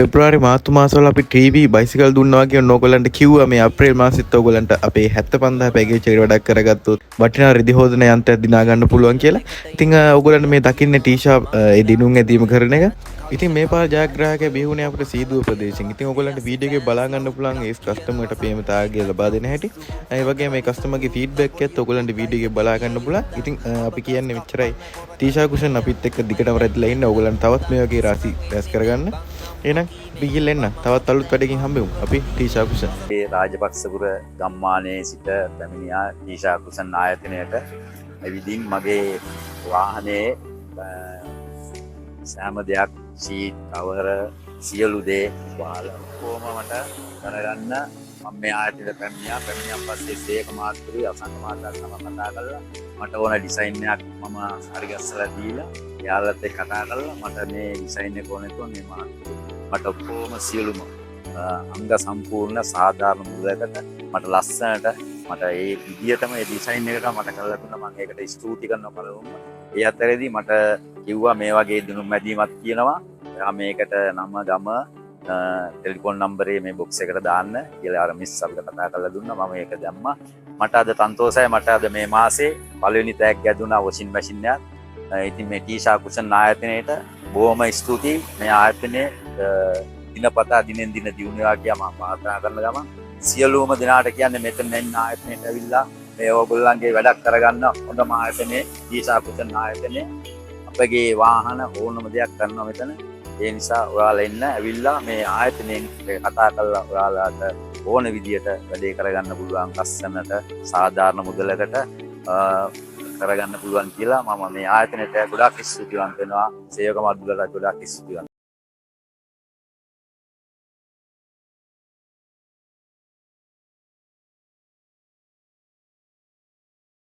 පෙබ්‍රවාරි මාර්තු මාසවල අපි TV bicycle දුන්නා වගේ ඕගොල්ලන්ට කිව්වා මේ අප්‍රේල් මාසෙත් ඕගොල්ලන්ට අපේ 75000 පැකේජ් එකට වැඩක් කරගත්තොත් වටිනා රිදි හොදන යන්ත්‍රයක් දිනා ගන්න පුළුවන් කියලා. ඉතින් ඕගොල්ලන්ට මේ දකින්නේ ටීෂා ඒ දිනුම් ඇදීම කරන එක. ඉතින් මේ පාර ජයග්‍රාහකයා බිහුනේ අපිට සීදුව ප්‍රදේශයෙන්. ඉතින් ඕගොල්ලන්ට වීඩියෝ එකේ බලා ගන්න පුළුවන් ඒ කස්ටමර්ට පේම තාග්ගය ලබා දෙන හැටි. ඒ වගේම මේ කස්ටමර්ගේ ෆීඩ්බැක් එකත් ඕගොල්ලන්ට වීඩියෝ එකේ බලා ගන්න පුළුවන්. ඉතින් අපි කියන්නේ මෙච්චරයි. ටීෂා කුෂන් අපිත් එක්ක දිගටම රැඳිලා ඉන්න. ඕගොල්ලන්ට තවත් මේ වගේ රාශි රැස් කරගන්න. එහෙනම් අපි ගිහින් එන්න. තවත් අලුත් වැඩකින් හම්බෙමු. අපි ටීෂා කුෂන්. මේ රාජපක්ෂපුර ගම්මානයේ සිට පැමිණියා ටීෂා කුෂන් ආයතනයට. එවිදින් මගේ වාහනේ සෑම දෙයක් සීට් කවර සියලු දේ වහලා කොහොම මට දැනගන්න මම මේ ආයතනයට පැමිණියන් පස්සේ සේක මාත්‍රි අසංග මාත්‍රාත් මම කතා කළා මට ඕන ඩිසයින් එකක් මම හරි ගස්සලා දීලා එයාලත් එක්ක කතා කළා මට මේ ඩිසයින් එක ඕනේ તો මේ මාත්‍රි මට ඔක්කොම සියලුම අංග සම්පූර්ණ සාධාරණ මුලකට මට ලස්සනට මට ඒ විදියටම ඒ ඩිසයින් එකට මට කරලා දුන්නා මම ඒකට ස්තුති කරනවා පළමුවම ඒ අතරේදී මට කිව්වා මේ වගේ දිනුම් මැදීමක් කියනවා එයා මේකට නම ගම ටෙලිෆෝන් නම්බරේ මේ බොක්ස් එකට දාන්න කියලා අර මිස් අපිට කතා කරලා දුන්නා මම ඒක දැම්මා මට අද සන්තෝෂයි මට අද මේ මාසේ පළවෙනි තෑග් ගැදුණා වොෂින් මැෂින් එකක් ඉතින් මේ ටීෂා කුෂන් ආයතනයේට බොහොම ස්තුතියි මේ ආයතනයේ දිනපතා දිනෙන් දින දියුණුවා කියලා මම ප්‍රාර්ථනා කරන ගමන් සියලුම දෙනාට කියන්නේ මෙතන ඉන්න ආයතනයට ඇවිල්ලා මේ ඕගොල්ලන්ගේ වැඩක් කරගන්න හොඳම ආයතනයේ ටීෂා කුෂන් ආයතනයේ අපගේ වාහන ඕනම දෙයක් කරනවා මෙතන ඒ නිසා ඔයාලා එන්න ඇවිල්ලා මේ ආයතනයෙන් කතා කරලා ඔයාලාට ඕන විදියට වැඩේ කරගන්න පුළුවන් ලස්සනට සාධාරණ මුදලකට කරගන්න පුළුවන් කියලා මම මේ ආයතනයට ගොඩාක් ස්තුතිවන්ත වෙනවා සේවක මඩුලට ගොඩාක් ස්තුතිවන්ත